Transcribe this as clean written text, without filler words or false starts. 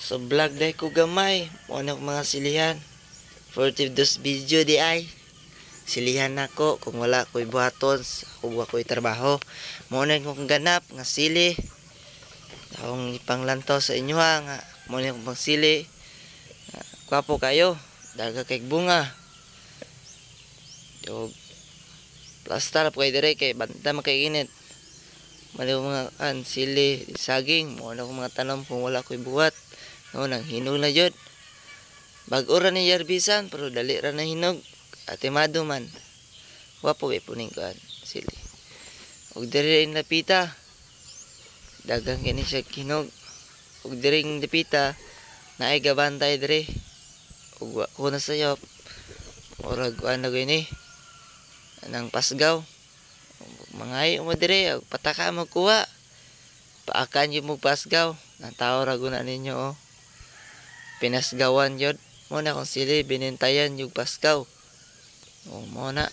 So vlog day ko gamay, mo na mga silihan. For this video di ay silihan nako kung wala ko'y buhaton, kung wala ko'y trabaho. Mo na kong ganap nga sili. Akong ipanglantaw sa inyo ha nga mo na kong pangsili. Kwapo kayo, daga kay bunga. Yo plastar po kayo dire kay banta makainit. Mali mga sili, saging, mo na kong mga tanom kung wala ko'y buhat. No, nang hinog na jud. Bag-o ra ni yarbisan pero dali ra na hinog. Atimado man. Wapo kay puning kuan sili. Ug diri napita. Dagang kini siya hinog. Ug diri napita naay gabantay diri. Ug ko na sayop. Murag kuan na gini. Nang pasgaw. Mangay mo diri pataka magkuha. Paakan yung pasgaw. Nang tao ra guna ninyo oh. Pinasgawan yun. Muna kung sili, binintayan yung pasgaw. O, muna.